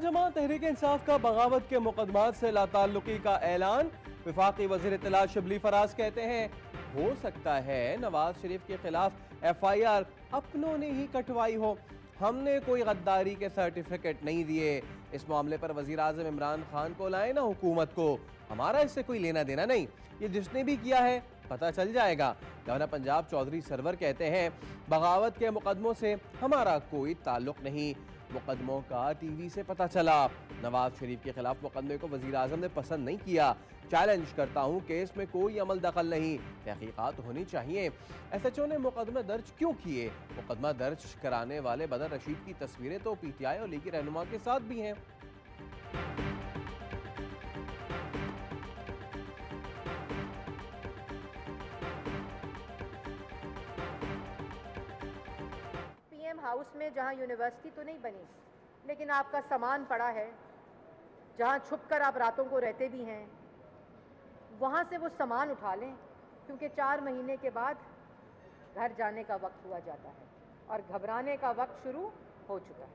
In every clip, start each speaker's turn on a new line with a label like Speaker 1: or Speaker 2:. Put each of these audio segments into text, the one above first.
Speaker 1: जमा तहरीक इंसाफ का बगावत के मुकदमात से लाताल्लुकी का ऐलान। वफाकी वज़ीर इत्तला शिबली फराज कहते हैं हो सकता है नवाज शरीफ के खिलाफ FIR अपनों ने ही कटवाई हो, हमने कोई गद्दारी के सर्टिफिकेट नहीं दिए। इस मामले पर वजीर आज़म इमरान खान को लाए ना हुकूमत को, हमारा इससे कोई लेना देना नहीं, ये जिसने भी किया है पता चल जाएगा। गवर्नर पंजाब चौधरी सरवर कहते हैं बगावत के मुकदमों से हमारा कोई ताल्लुक नहीं, मुकदमों का TV से पता चला। नवाज शरीफ के खिलाफ मुकदमे को वजीर आज़म ने पसंद नहीं किया। चैलेंज करता हूं, केस में कोई अमल दखल नहीं, तहकीकात होनी चाहिए। SHO ने मुकदमे दर्ज क्यों किए? मुकदमा दर्ज कराने वाले बदर रशीद की तस्वीरें तो PTI और लीगी रहनुमा के साथ भी हैं।
Speaker 2: हाउस में जहां यूनिवर्सिटी तो नहीं बनी, लेकिन आपका सामान पड़ा है, जहां छुपकर आप रातों को रहते भी हैं, वहां से वो सामान उठा लें, क्योंकि 4 महीने के बाद घर जाने का वक्त हुआ जाता है और घबराने का वक्त शुरू हो चुका है।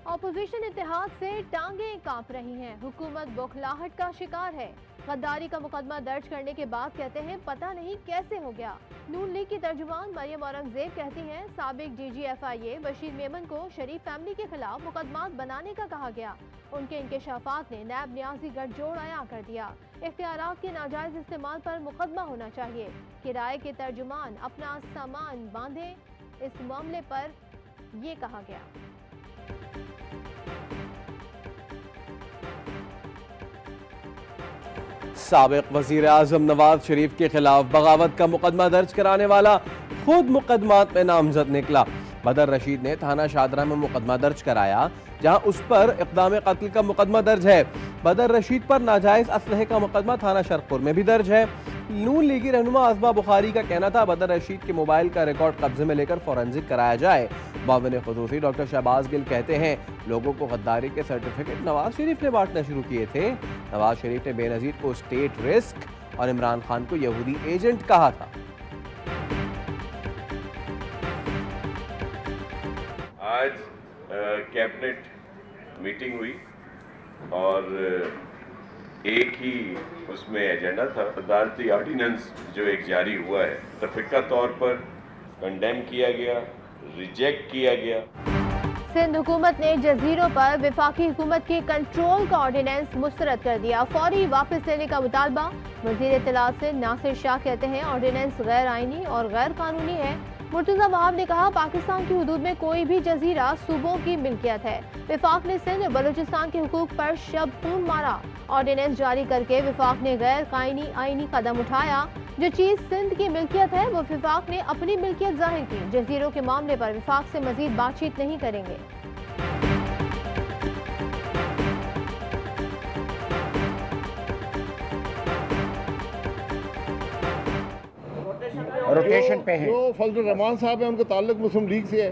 Speaker 3: ऑपोजिशन इत्तेहाद से टांगें कांप रही हैं, हुकूमत बौखलाहट का शिकार है। गद्दारी का मुकदमा दर्ज करने के बाद कहते हैं पता नहीं कैसे हो गया। नून लीग की तर्जुमान मरियम औरंगजेब कहती हैं साबिक DG FIA बशीर मेमन को शरीफ फैमिली के खिलाफ मुकदमात बनाने का कहा गया। उनके इंकशाफात ने नैब न्याजी गठजोड़ आया कर दिया। इख्तियारात के नाजायज इस्तेमाल पर मुकदमा होना चाहिए। किराए के तर्जुमान अपना सामान बांधे, इस मामले पर ये कहा गया।
Speaker 1: साबिक वजीर आज़म नवाज शरीफ के खिलाफ बगावत का मुकदमा दर्ज कराने वाला खुद मुकदमात में नामजद निकला। बदर रशीद ने थाना शादरा में मुकदमा दर्ज कराया, जहां उस पर इक़दाम कत्ल का मुकदमा दर्ज है। बदर रशीद पर नाजायज असलहे का मुकदमा थाना शरकपुर में भी दर्ज है। नून लीगी रहनुमा आज़मा बुखारी का कहना था बदर रशीद के मोबाइल का रिकॉर्ड कब्जे में लेकर फोरेंसिक कराया जाए। मुआविन खुसूसी डॉक्टर शहबाज गिल कहते हैं लोगों को गद्दारी के सर्टिफिकेट नवाज शरीफ ने बांटना शुरू किए थे। नवाज शरीफ ने बेनज़ीर को स्टेट रिस्क और इमरान खान को यहूदी एजेंट कहा था।
Speaker 4: आज कैबिनेट मीटिंग हुई और एक ही उसमें एजेंडा था, अदालती ऑर्डिनेंस जो एक जारी हुआ है तफरीका तौर पर कंडेम किया गया, रिजेक्ट किया गया।
Speaker 3: सिंध हुकूमत ने जजीरों पर वफाकी हुकूमत के कंट्रोल का ऑर्डिनेंस मुस्तरद कर दिया, फौरी वापस लेने का मुतालबा। वजीर इत्तलात से नासिर शाह कहते हैं ऑर्डिनेंस गैर आईनी और गैर कानूनी है। मुर्तजा वहाब ने कहा पाकिस्तान की हुदूद में कोई भी जजीरा सूबों की मिल्कियत है। वफाक ने सिंध और बलूचिस्तान के हुकूक पर शब खून मारा। ऑर्डिनेंस जारी करके वफाक ने गैर कानूनी आईनी कदम उठाया। जो चीज सिंध की मिल्कियत है वो वफाक ने अपनी मिल्कियत जाहिर की। जजीरों के मामले पर वफाक से मजीद बातचीत नहीं करेंगे।
Speaker 5: रोटेशन पे है।
Speaker 6: जो फजल रहमान साहब है उनका ताल्लुक मुस्लिम लीग से है,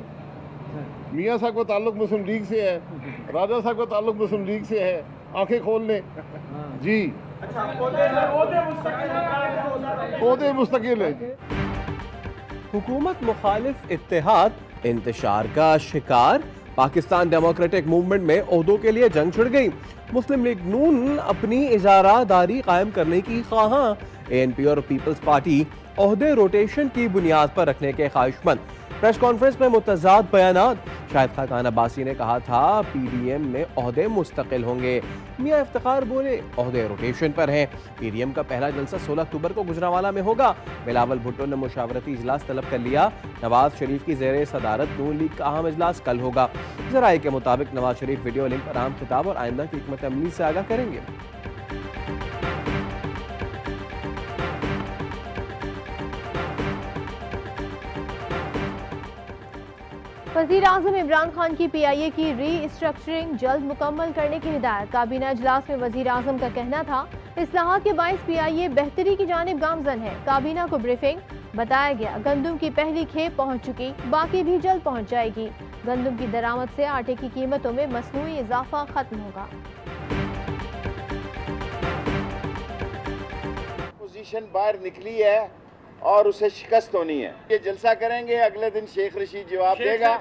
Speaker 6: मियाँ साहब का ताल्लुक मुस्लिम लीग से है, राजा साहब का ताल्लुक मुस्लिम लीग से है। आंखें खोल लें जी। ओहदे मुस्तकिल है।
Speaker 1: हुकूमत मुखालिफ इत्तेहाद इंतशार का शिकार। पाकिस्तान डेमोक्रेटिक मूवमेंट में ओहदों के लिए जंग छिड़ गई। मुस्लिम लीग नून अपनी इजारादारी कायम करने की ख्वाहां। ANP और पीपल्स पार्टी ओहदे रोटेशन की बुनियाद पर रखने के ख्वाहिशमंद। प्रेस कॉन्फ्रेंस में मुतज़ाद बयानात। शाहिद खान अब्बासी ने कहा था PDM में ओहदे मुस्तकिल होंगे। मियां इफ्तिखार बोले ओहदे रोटेशन पर हैं। PDM का पहला जलसा 16 अक्टूबर को गुजरांवाला में होगा। बिलावल भुट्टो ने मुशावरती इजलास तलब कर लिया। नवाज शरीफ की ज़ेरे सदारत नून लीग का अहम इजलास कल होगा। ज़राए के मुताबिक नवाज शरीफ वीडियो लिंक पर अहम खिताब और आइंदा की हिकमत अमली से आगाह करेंगे।
Speaker 3: वज़ीर आज़म इमरान खान की PIA की री-स्ट्रक्चरिंग जल्द मुकम्मल करने की हिदायत। काबीना इजलास में वज़ीर आज़म का कहना था इस्लाहात के बाइस PIA बेहतरी की जानिब गामजन है। काबीना को ब्रीफिंग बताया गया गंदुम की पहली खेप पहुँच चुकी, बाकी भी जल्द पहुँच जाएगी। गंदुम की दरामद से आटे की कीमतों में मसनूई इजाफा खत्म होगा।
Speaker 5: पोजीशन बाहर निकली है और उसे शिकस्त होनी है। ये जलसा करेंगे, अगले दिन शेख रशीद जवाब देगा।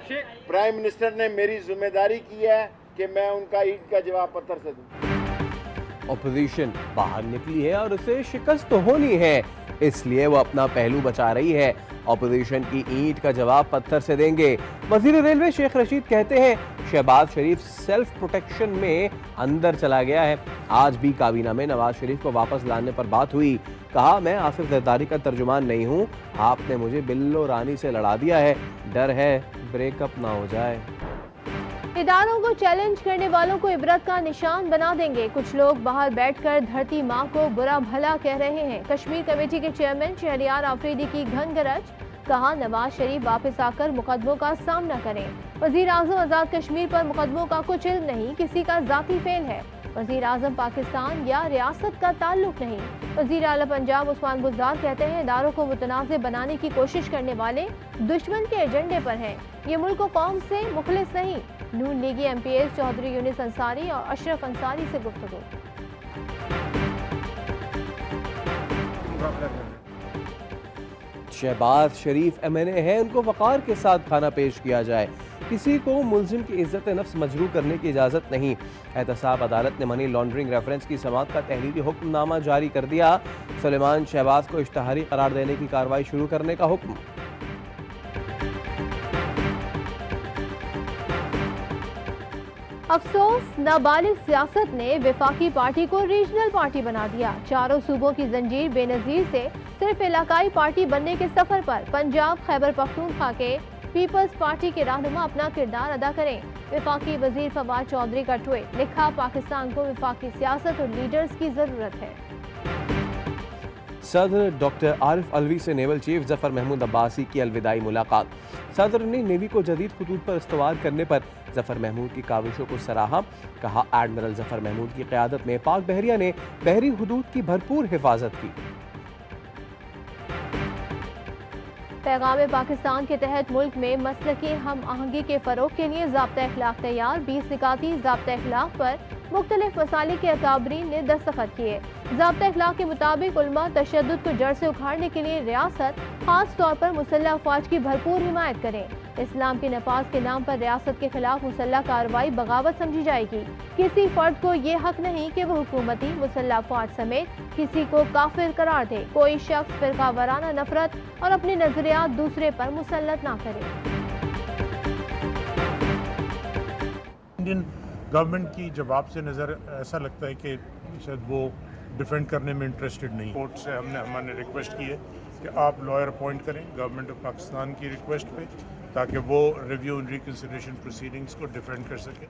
Speaker 5: प्राइम मिनिस्टर ने मेरी जिम्मेदारी की है कि मैं उनका ईद का जवाब पत्थर से दूं।
Speaker 1: ऑपोजिशन बाहर निकली है और उसे शिकस्त तो होनी है, इसलिए वो अपना पहलू बचा रही है। ऑपोजिशन की ईंट का जवाब पत्थर से देंगे। वजीर रेलवे शेख रशीद कहते हैं शहबाज शरीफ सेल्फ प्रोटेक्शन में अंदर चला गया है। आज भी काबीना में नवाज शरीफ को वापस लाने पर बात हुई। कहा, मैं आसिफ जरदारी का तर्जुमान नहीं हूँ, आपने मुझे बिल्लो रानी से लड़ा दिया है, डर है ब्रेकअप ना हो जाए।
Speaker 3: इदारों को चैलेंज करने वालों को इबरत का निशान बना देंगे। कुछ लोग बाहर बैठकर धरती माँ को बुरा भला कह रहे हैं। कश्मीर कमेटी के चेयरमैन शहरियार आफरीदी की घन गरज। कहा, नवाज शरीफ वापस आकर मुकदमों का सामना करें। वजीर आजम आजाद कश्मीर पर मुकदमों का कुछ इल्म नहीं, किसी का जाती फेल है। वजीर आजम पाकिस्तान या रियासत का ताल्लुक नहीं। वजीर आला पंजाब उस्मान बुज़दार कहते हैं इदारों को मुतनाज़ बनाने की कोशिश करने वाले दुश्मन के एजेंडे पर हैं। ये मुल्क कौम से मुखलिस नहीं। नून लीगी MPs चौधरी यूनिस अंसारी और अशरफ अंसारी से गुफ्तगू।
Speaker 1: शहबाज शरीफ MNA है, उनको वक़ार के साथ खाना पेश किया जाए। किसी को मुलजिम की इज्जत नफ्स मजरू करने की इजाज़त नहीं। एहतसाब अदालत ने मनी लॉन्ड्रिंग रेफरेंस की समाअत का तहरीरी हुक्मनामा जारी कर दिया। सुलेमान शहबाज को इश्तहारी करार देने की कार्रवाई शुरू करने का हुक्म।
Speaker 3: अफसोस, नाबालिग सियासत ने वफाकी पार्टी को रीजनल पार्टी बना दिया। चारों सूबों की जंजीर बेनजीर से सिर्फ इलाकाई पार्टी बनने के सफर पर पंजाब खैबर पख्तूनख्वा के पीपल्स पार्टी के रहनुमा अपना किरदार अदा करें। वफाकी वजीर फवाद चौधरी का ट्वीट लिखा, पाकिस्तान को वफाकी सियासत और लीडर्स की जरूरत है।
Speaker 1: सदर डॉक्टर आरिफ अलवी से नेवल चीफ जफर महमूद अब्बासी की अलविदाई मुलाकात। सदर ने नेवी को जदीद खतूत पर इस्तवार करने पर जफर महमूद की काविशों को सराहा। कहा, एडमिरल जफर महमूद की क़यादत में पाक बहरिया ने बहरी हुदूद की भरपूर हिफाजत की।
Speaker 3: पैगाम पाकिस्तान के तहत मुल्क में मसलकी हम आहंगी के फ़रोग के लिए ज़ाब्ता अखलाक तैयार। 20 निकाती ज़ाब्ता अखलाक पर मुख्तलिफ मसालिक के अकाबरीन ने दस्तखत किए। ज़ाब्ता अखलाक के मुताबिक उलमा तशद्दुद को जड़ से उखाड़ने के लिए रियासत खास तौर पर मुसल्लह अफवाज की भरपूर हिमायत करें। इस्लाम के नफाज के नाम पर रियासत के खिलाफ मुसल्लह कार्रवाई बगावत समझी जाएगी। किसी फर्द को ये हक नहीं कि वह हुकूमती मुसल्लह अफवाज समेत किसी को काफिर करार दे। कोई शख्स फिरका वाराना नफरत और अपने नजरियात दूसरे पर मुसल्लत ना करे।
Speaker 7: इंडियन गवर्नमेंट की जवाब से नज़र ऐसा लगता है कि शायद वो डिफेंड करने में इंटरेस्टेड नहीं। कोर्ट से हमने रिक्वेस्ट की है कि आप लॉयर अपॉइंट करें गवर्नमेंट ऑफ पाकिस्तान की रिक्वेस्ट पे, ताकि वो रिव्यू एंड रिकंसिडरेशन प्रोसीडिंग्स को डिफेंड कर सके।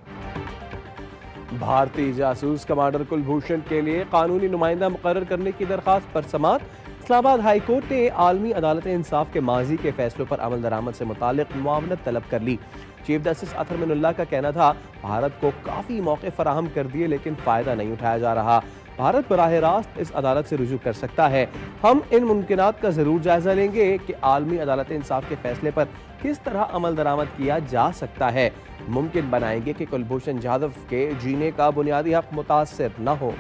Speaker 1: भारतीय जासूस कमांडर कुलभूषण के लिए कानूनी नुमाइंदा मुकर्रर करने की दरख्वास्त पर समाअत। इस्लामाबाद हाई कोर्ट ने आलमी अदालत इंसाफ के माजी के फैसलों पर अमल दरामद से मुतालिक मुआवनत तलब कर ली। चीफ जस्टिस अतर मिनुल्लाह का कहना था, भारत को काफ़ी मौके फराहम कर दिए लेकिन फ़ायदा नहीं उठाया जा रहा। भारत बराह रास्त इस अदालत से रुजू कर सकता है। हम इन मुमकिनात का ज़रूर जायज़ा लेंगे कि आलमी अदालत इंसाफ के फैसले पर किस तरह अमल दरामद किया जा सकता है। मुमकिन बनाएंगे कि कुलभूषण जाधव के जीने का बुनियादी हक मुतासर न हो।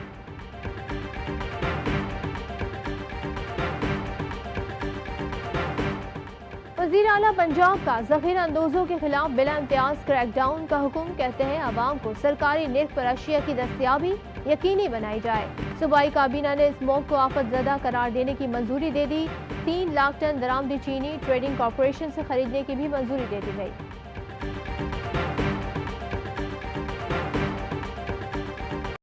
Speaker 3: वज़ीर आला पंजाब का ज़ख़ीरा अंदोज़ों के खिलाफ बिला इम्तियाज़ क्रैकडाउन का हुक्म। कहते हैं आवाम को सरकारी निर्ख पर अशिया की दस्तियाबी यकीनी बनाई जाए। सूबाई काबीना ने स्मोक को आफत ज़दा करार देने की मंजूरी दे दी। 3 लाख टन दरामदी चीनी ट्रेडिंग कॉरपोरेशन से खरीदने की भी मंजूरी दे दी गई।